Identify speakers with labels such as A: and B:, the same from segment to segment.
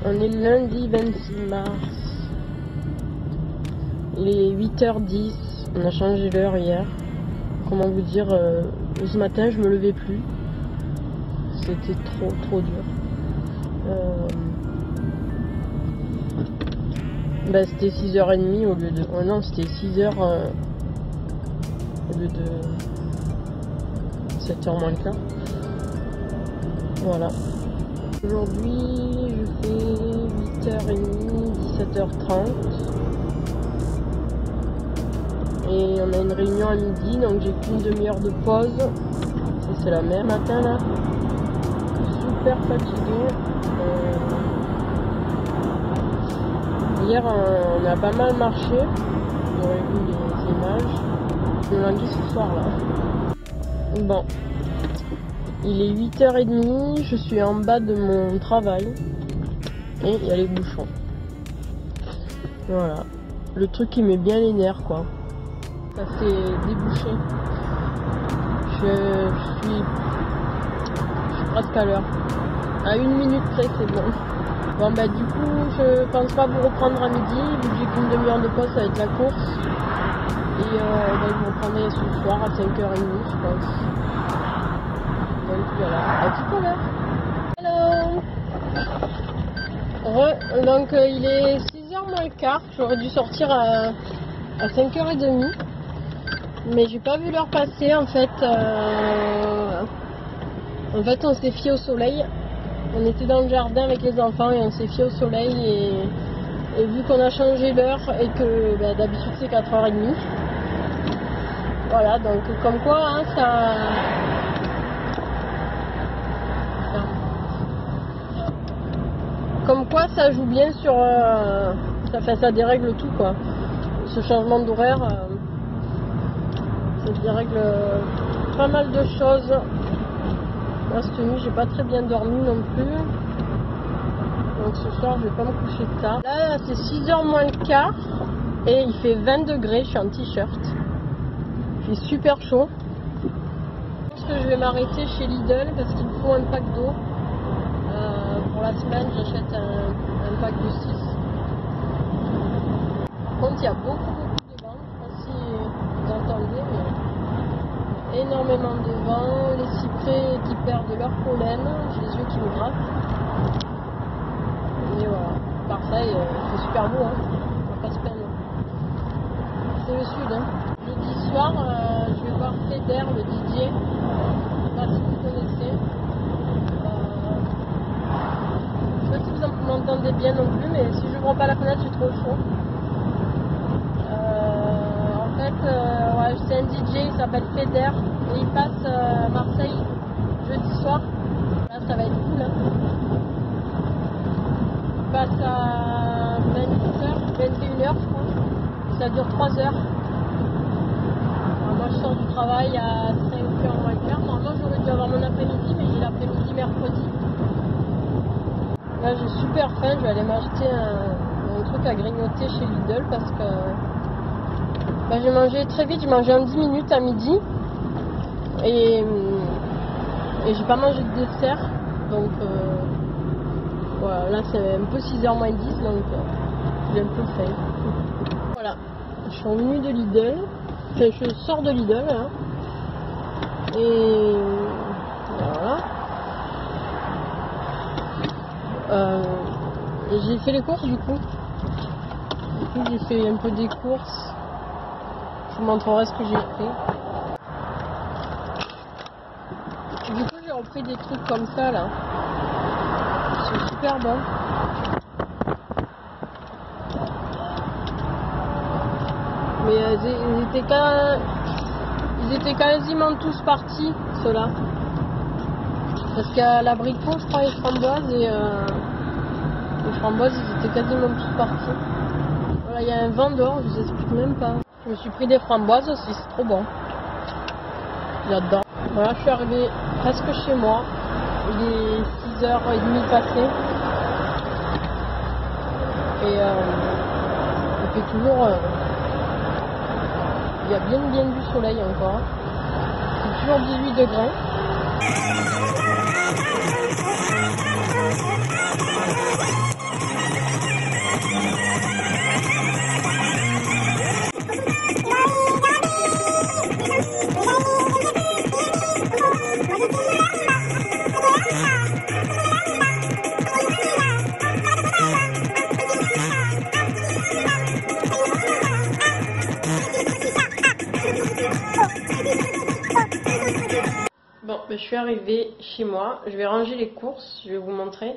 A: On est lundi 26 mars. Il est 8h10. On a changé l'heure hier. Comment vous dire, ce matin je me levais plus. C'était trop dur. C'était 6h30 au lieu de... Oh non, c'était 6h au lieu de 7h moins le quart. Voilà. Aujourd'hui, je fais 8h30, 17h30. Et on a une réunion à midi, donc j'ai qu'une demi-heure de pause. Ça, c'est la même matin là. Super fatiguée. Hier, on a pas mal marché. Vous aurez vu les images. Le lundi ce soir là. Bon. Il est 8h30, je suis en bas de mon travail. Et il y a les bouchons. Voilà. Le truc qui met bien les nerfs quoi. Ça s'est débouché. Je suis presque à l'heure. À 1 minute près, c'est bon. Bon, du coup, je pense pas vous reprendre à midi, vu que j'ai qu'une demi-heure de pause avec la course. Et je vous reprendrai ce soir à 5h30, je pense. Donc voilà, à tout à l'heure. Hello. Donc il est 6h moins le quart. J'aurais dû sortir à 5h30. Mais j'ai pas vu l'heure passer en fait. On s'est fié au soleil. On était dans le jardin avec les enfants et on s'est fié au soleil et vu qu'on a changé l'heure et que d'habitude c'est 4h30. Voilà, donc comme quoi hein, comme quoi ça joue bien sur ça dérègle tout quoi. Ce changement d'horaire ça dérègle pas mal de choses. Là, cette nuit, j'ai pas très bien dormi non plus. Donc ce soir, je vais pas me coucher tard. Là, c'est 6h moins le quart. Et il fait 20 degrés. Je suis en t-shirt. Il fait super chaud. Je pense que je vais m'arrêter chez Lidl parce qu'il me faut un pack d'eau. Pour la semaine, j'achète un pack de 6. Par contre, il y a beaucoup de vent. Je sais pas si vous entendez, mais énormément de vent, les cyprès qui perdent leur pollen, j'ai les yeux qui me grattent. Et voilà, par ça, il fait super beau, hein. On va pas se plaindre. C'est le sud. Hein. Jeudi soir, je vais voir Feder, le DJ. Je sais pas si vous connaissez. Je sais pas si vous m'entendez bien non plus, mais si je n'ouvre pas la fenêtre, j'ai trop chaud. En fait, c'est un DJ, il s'appelle Feder et il passe à Marseille jeudi soir. Là, ça va être cool. Hein. Il passe à 20h, 21h, je crois. Ça dure 3 heures. Alors, moi, je sors du travail à 5h moins le quart. Normalement, j'aurais dû avoir mon après-midi, mais j'ai l'après-midi mercredi. Là, j'ai super faim. Je vais aller m'acheter un truc à grignoter chez Lidl parce que j'ai mangé très vite, j'ai mangé en 10 minutes à midi et j'ai pas mangé de dessert donc voilà, là c'est un peu 6h moins 10 donc j'ai un peu faim. Voilà, je suis revenue de Lidl, enfin je sors de Lidl hein. Et voilà. J'ai fait les courses du coup j'ai fait un peu des courses. Je vous montrerai ce que j'ai fait. Du coup, j'ai repris des trucs comme ça là. C'est super bon. Mais ils étaient quasiment tous partis, ceux-là. Parce qu'à l'abricot, je crois, les framboises et les framboises, ils étaient quasiment tous partis. Voilà, il y a un vendeur, je vous explique même pas. Je me suis pris des framboises aussi, c'est trop bon. J'adore. Voilà, je suis arrivée presque chez moi. Il est 6h30 passé. Et il fait toujours... il y a bien du soleil encore. C'est toujours 18 degrés. suis arrivée chez moi. Je vais ranger les courses, je vais vous montrer.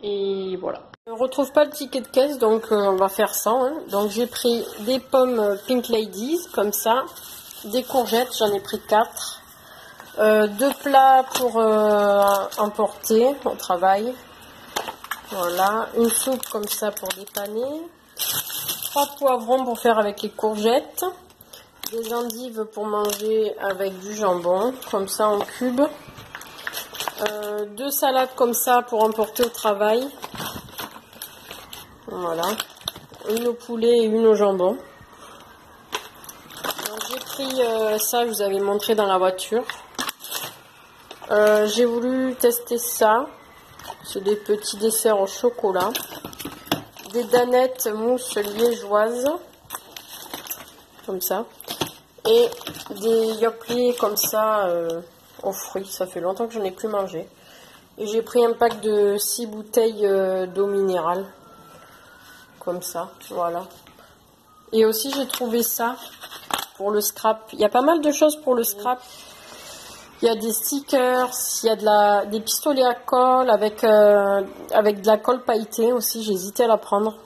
A: Et voilà. On ne retrouve pas le ticket de caisse, donc on va faire ça. Hein. Donc j'ai pris des pommes Pink Ladies, comme ça. Des courgettes, j'en ai pris 4. 2 plats pour emporter au travail. Voilà. Une soupe comme ça pour dépanner. 3 poivrons pour faire avec les courgettes. Des endives pour manger avec du jambon, comme ça en cubes. 2 salades comme ça pour emporter au travail. Voilà. Une au poulet et une au jambon. J'ai pris ça, je vous avais montré dans la voiture. J'ai voulu tester ça. C'est des petits desserts au chocolat. Des danettes mousse liégeoise. Comme ça. Et des yoplait comme ça aux fruits. Ça fait longtemps que je n'en ai plus mangé. Et j'ai pris un pack de 6 bouteilles d'eau minérale. Comme ça, voilà. Et aussi j'ai trouvé ça pour le scrap. Il y a pas mal de choses pour le scrap. Il y a des stickers, il y a des pistolets à colle avec de la colle pailletée aussi. J'ai hésité à la prendre.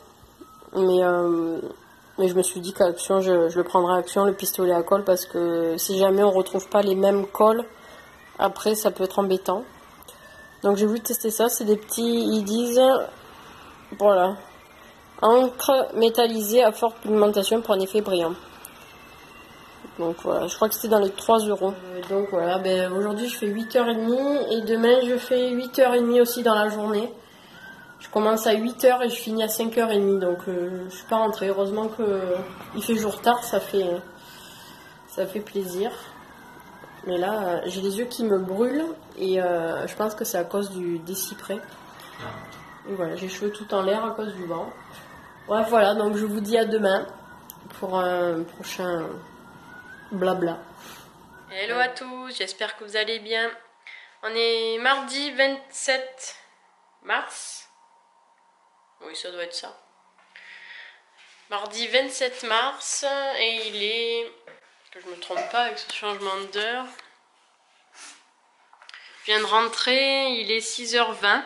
A: Mais je me suis dit qu'à Action, je le prendrai à Action, le pistolet à colle, parce que si jamais on ne retrouve pas les mêmes colles, après ça peut être embêtant. Donc j'ai voulu tester ça. C'est des petits, ils disent, voilà. Encre métallisée à forte pigmentation pour un effet brillant. Donc voilà, je crois que c'était dans les 3 €. Donc voilà, aujourd'hui je fais 8h30 et demain je fais 8h30 aussi dans la journée. Je commence à 8h et je finis à 5h30, donc je suis pas rentrée. Heureusement qu'il fait jour tard, ça fait plaisir. Mais là, j'ai les yeux qui me brûlent et je pense que c'est à cause des cyprès. Et voilà, j'ai les cheveux tout en l'air à cause du vent. Bref, voilà, donc je vous dis à demain pour un prochain blabla. Hello à tous, j'espère que vous allez bien. On est mardi 27 mars. Oui, ça doit être ça. Mardi 27 mars et il est, que je me trompe pas avec ce changement d'heure. Je viens de rentrer, il est 6h20.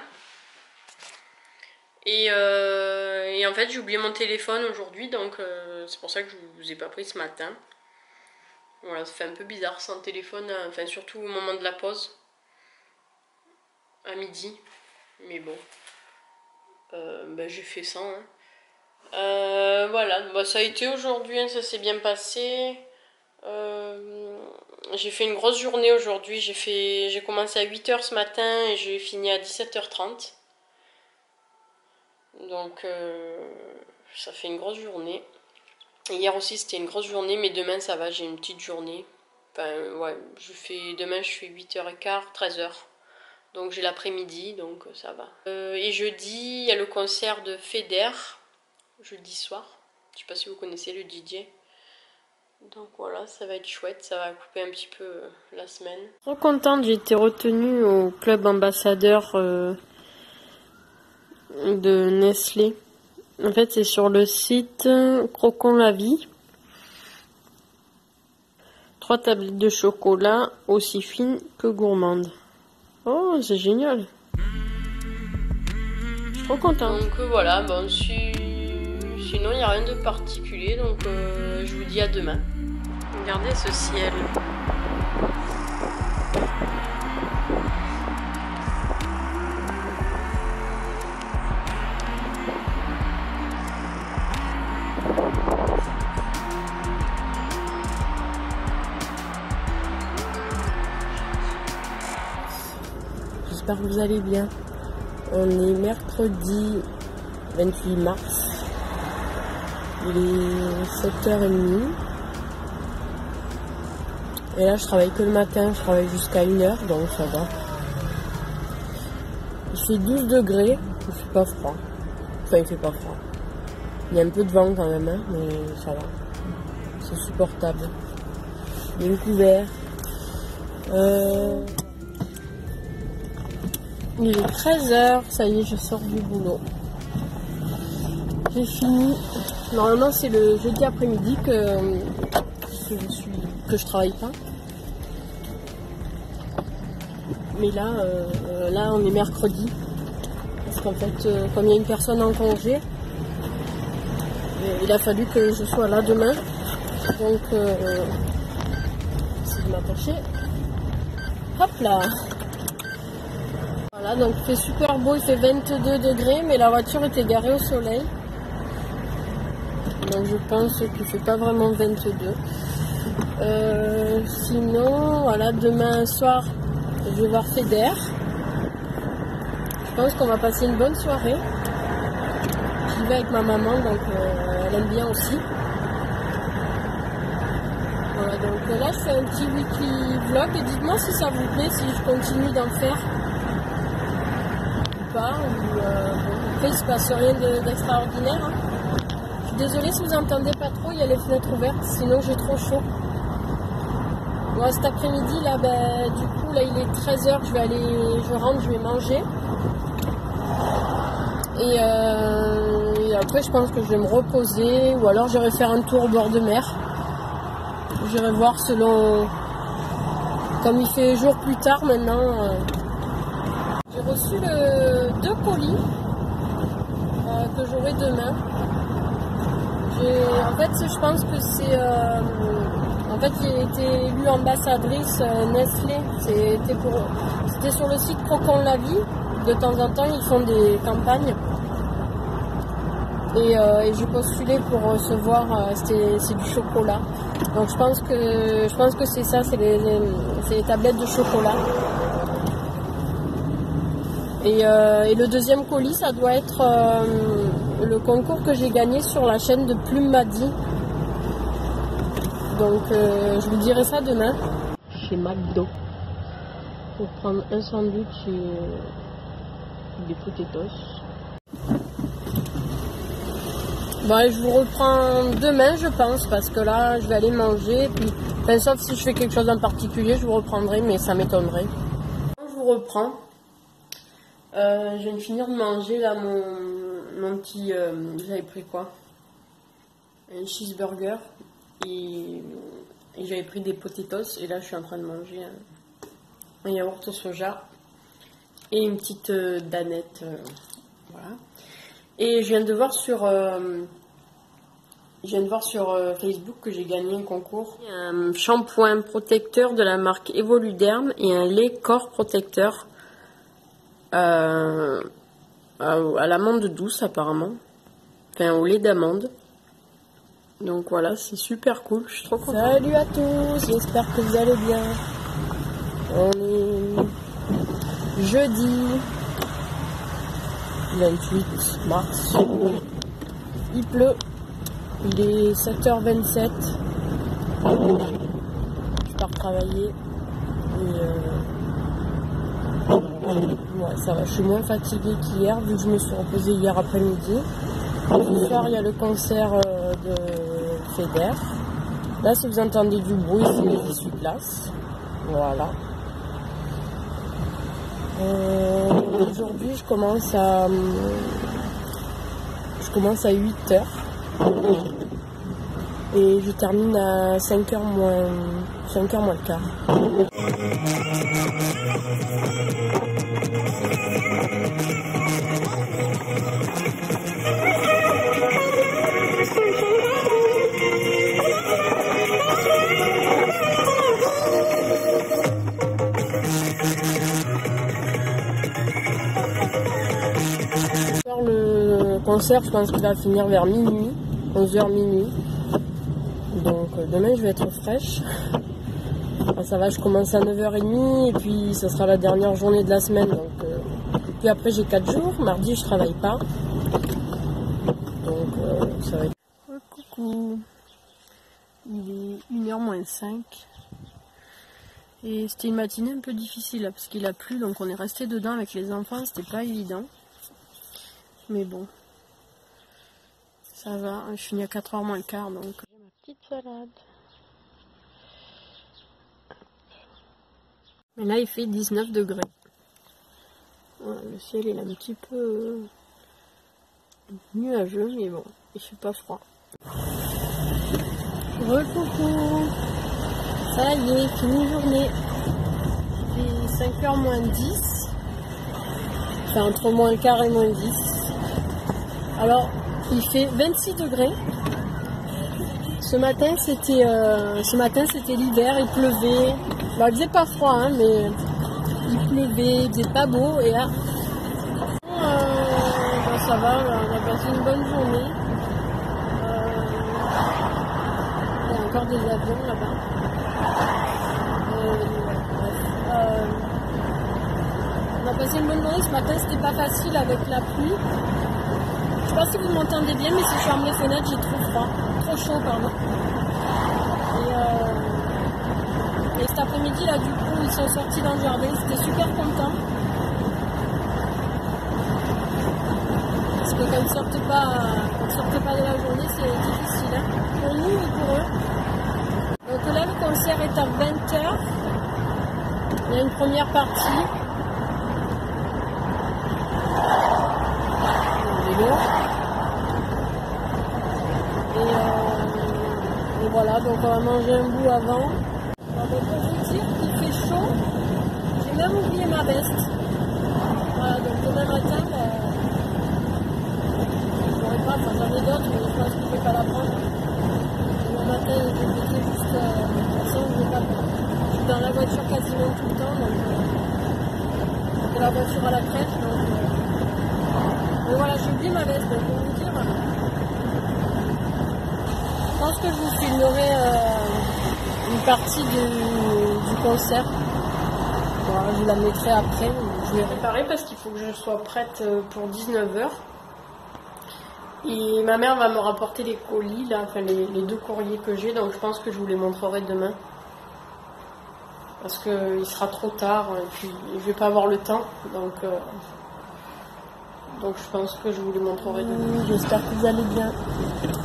A: Et en fait j'ai oublié mon téléphone aujourd'hui, donc c'est pour ça que je vous ai pas pris ce matin. Voilà, ça fait un peu bizarre sans téléphone, enfin surtout au moment de la pause, à midi. Mais bon, j'ai fait ça. Hein. Voilà, ça a été aujourd'hui, hein, ça s'est bien passé. J'ai fait une grosse journée aujourd'hui, j'ai commencé à 8h ce matin et j'ai fini à 17h30. Donc ça fait une grosse journée. Hier aussi c'était une grosse journée, mais demain ça va, j'ai une petite journée. Enfin ouais, demain je fais 8h15, 13h. Donc j'ai l'après-midi, donc ça va. Et jeudi, il y a le concert de Feder, jeudi soir. Je sais pas si vous connaissez le DJ. Donc voilà, ça va être chouette, ça va couper un petit peu la semaine. Trop contente, j'ai été retenue au club ambassadeur de Nestlé. En fait, c'est sur le site Croquons la vie. 3 tablettes de chocolat aussi fines que gourmandes. Oh, c'est génial. Je suis trop contente. Donc voilà, bon, sinon il n'y a rien de particulier. Donc je vous dis à demain. Regardez ce ciel. J'espère que vous allez bien. On est mercredi 28 mars. Il est 7h30. Et là je travaille que le matin, je travaille jusqu'à 1h, donc ça va. Il fait 12 degrés, il fait pas froid. Enfin il fait pas froid. Il y a un peu de vent quand même, hein, mais ça va. C'est supportable. Bien couvert. Il est 13h, ça y est, je sors du boulot. J'ai fini. Normalement, c'est le jeudi après-midi que je travaille pas. Mais là, là on est mercredi. Parce qu'en fait, comme il y a une personne en congé, il a fallu que je sois là demain. Donc, j'essaie de m'attacher. Hop là. Voilà, donc il fait super beau, il fait 22 degrés, mais la voiture était garée au soleil. Donc je pense qu'il ne fait pas vraiment 22. Sinon, voilà, demain soir, je vais voir Feder. Je pense qu'on va passer une bonne soirée. J'y vais avec ma maman, donc elle aime bien aussi. Voilà, donc là je fais un petit weekly vlog et dites-moi si ça vous plaît, si je continue d'en faire ou pas. Ou, bon, après il se passe rien d'extraordinaire. Hein. Je suis désolée si vous entendez pas trop, il y a les fenêtres ouvertes, sinon j'ai trop chaud. Moi cet après-midi là, ben, du coup là il est 13h, je rentre, je vais manger. Et après je pense que je vais me reposer ou alors j'irai faire un tour au bord de mer. J'irai voir selon, comme il fait jour plus tard maintenant. J'ai reçu 2 colis que j'aurai demain. En fait je pense que c'est... en fait j'ai été élue ambassadrice Nestlé. C'était sur le site Crocon la vie. De temps en temps ils font des campagnes. Et j'ai postulé pour recevoir, c'est du chocolat. Donc je pense que c'est ça, c'est les tablettes de chocolat. Et le deuxième colis, ça doit être le concours que j'ai gagné sur la chaîne de Plume Madi. Donc je vous dirai ça demain. Chez McDo. Pour prendre un sandwich et des potatoes. Bon, je vous reprends demain, je pense, parce que là, je vais aller manger. Puis, enfin, sauf si je fais quelque chose en particulier, je vous reprendrai, mais ça m'étonnerait. Je vous reprends. Je viens de finir de manger là mon petit. J'avais pris quoi? Un cheeseburger et j'avais pris des potatoes. Et là, je suis en train de manger un yaourt au soja et une petite danette. Voilà. Et je viens de voir sur Facebook que j'ai gagné un concours. Un shampoing protecteur de la marque Evoluderm et un lait corps protecteur à l'amande douce apparemment. Enfin au lait d'amande. Donc voilà, c'est super cool, je suis trop contente. Salut à tous, j'espère que vous allez bien. On est jeudi 28 mars. Il pleut. Il est 7h27. Je pars travailler. Et ouais, ça va. Je suis moins fatiguée qu'hier vu que je me suis reposée hier après-midi. Ce soir, il y a le concert de Feder. Là, si vous entendez du bruit, c'est que je suis place. Voilà. Aujourd'hui, je commence à 8h et je termine à 5h moins le quart. Le concert, je pense qu'il va finir vers minuit, 11h minuit. Donc demain je vais être fraîche. Enfin, ça va, je commence à 9h30 et puis ça sera la dernière journée de la semaine. Donc, puis après j'ai 4 jours, mardi je travaille pas. Donc ça va être... Coucou, il est 1h moins 5. Et c'était une matinée un peu difficile là, parce qu'il a plu, donc on est resté dedans avec les enfants, c'était pas évident. Mais bon, ça va, je finis à 4h moins le quart, donc j'ai ma petite salade. Mais là il fait 19 degrés. Voilà, le ciel il est un petit peu nuageux, mais bon, il fait pas froid. Recoucou, ça y est, fini journée. fait 5h moins 10. Enfin, entre moins le quart et moins 10. Alors, il fait 26 degrés. Ce matin, c'était l'hiver, il pleuvait. Bon, il faisait pas froid, hein, mais il pleuvait, il faisait pas beau. Et là, ben, ça va, on a passé une bonne journée. Il y a encore des avions là-bas. On a passé une bonne journée. Ce matin, c'était pas facile avec la pluie. Je sais pas si vous m'entendez bien, mais si je ferme les fenêtres, j'ai trop froid. Trop chaud, pardon. Et cet après-midi, là, du coup, ils sont sortis dans le jardin. Ils étaient super contents. Parce que quand ils sortent pas de la journée, c'est difficile. Hein, pour nous et pour eux. Donc là, le concert est à 20h. Il y a une première partie. Et voilà, donc on va manger un bout avant. Alors, pour vous dire qu'il fait chaud, j'ai même oublié ma veste. Voilà, donc demain matin, je n'aurai pas, enfin j'en ai d'autres, mais je pense que je ne vais pas la prendre. Demain matin, je vais juste, de toute façon, je suis dans la voiture quasiment tout le temps, donc de la voiture à la crèche, donc mais voilà, j'ai oublié ma veste, donc pour vous dire, je pense que je vous filmerai une partie du concert. Voilà, je vous la mettrai après. Je vais réparer parce qu'il faut que je sois prête pour 19h. Et ma mère va me rapporter les colis, là, enfin les deux courriers que j'ai, donc je pense que je vous les montrerai demain. Parce qu'il sera trop tard et puis je vais pas avoir le temps. Donc je pense que je vous les montrerai demain. J'espère que vous allez bien.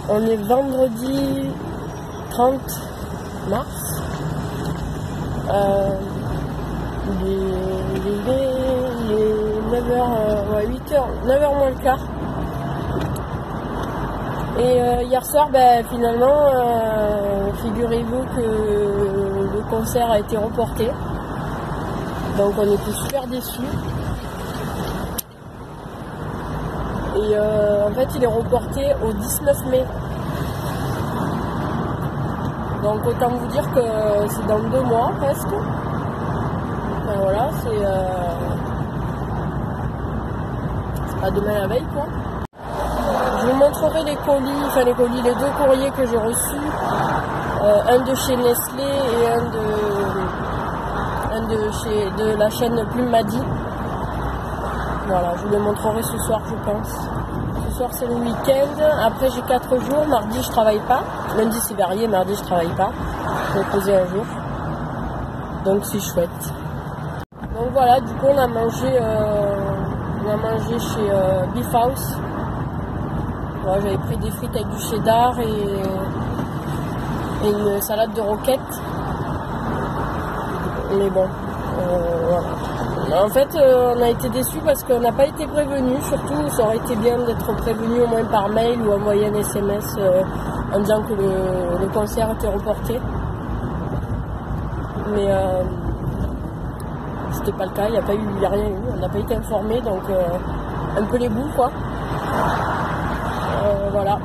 A: On est vendredi 30 mars. Il est 9h, 8h, 9h moins le quart. Et hier soir, finalement, figurez-vous que le concert a été reporté. Donc on était super déçus. Et en fait, il est reporté au 19 mai. Donc autant vous dire que c'est dans 2 mois presque. Enfin, voilà, c'est pas demain la veille quoi. Je vous montrerai les colis, les deux courriers que j'ai reçus. Un de chez Nestlé et un de la chaîne Plume Madi. Voilà, je vous les montrerai ce soir, je pense. Ce soir, c'est le week-end. Après, j'ai 4 jours. Mardi, je travaille pas. Lundi, c'est varié. Mardi, je travaille pas. Je vais poser un jour. Donc, c'est chouette. Donc, voilà, du coup, on a mangé chez Beef House. Voilà, j'avais pris des frites avec du cheddar et une salade de roquettes. Mais bon, voilà. En fait, on a été déçus parce qu'on n'a pas été prévenus. Surtout, ça aurait été bien d'être prévenu au moins par mail ou envoyer un SMS en disant que le concert était reporté. Mais c'était pas le cas, il n'y a rien eu. On n'a pas été informés, donc un peu les bouts, quoi. Voilà.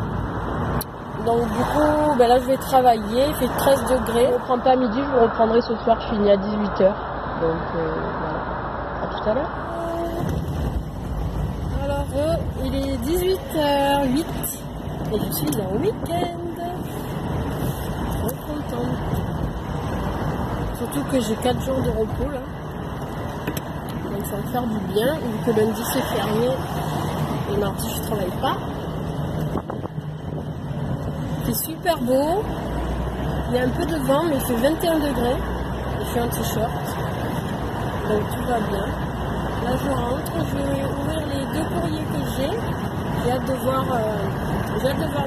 A: Donc du coup, là je vais travailler, il fait 13 degrés. Je ne reprends pas à midi, je vous reprendrai ce soir, je finis à 18h. Donc voilà. À tout à l'heure. Alors, il est 18h08 et je suis en week-end. Trop contente. Surtout que j'ai 4 jours de repos là. Donc ça va me faire du bien, vu que lundi c'est férié et mardi je travaille pas. C'est super beau. Il y a un peu de vent, mais il fait 21 degrés. Je suis en t-shirt. Donc tout va bien. Là je rentre, je vais ouvrir les 2 courriers que j'ai. J'ai hâte de voir,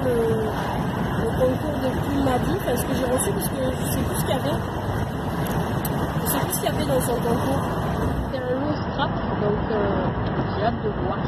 A: le concours de Plume Madi, parce que j'ai reçu, parce que je sais plus ce qu'il y avait. Je sais plus ce qu'il y avait dans son concours. C'est un lot scrap, donc j'ai hâte de voir.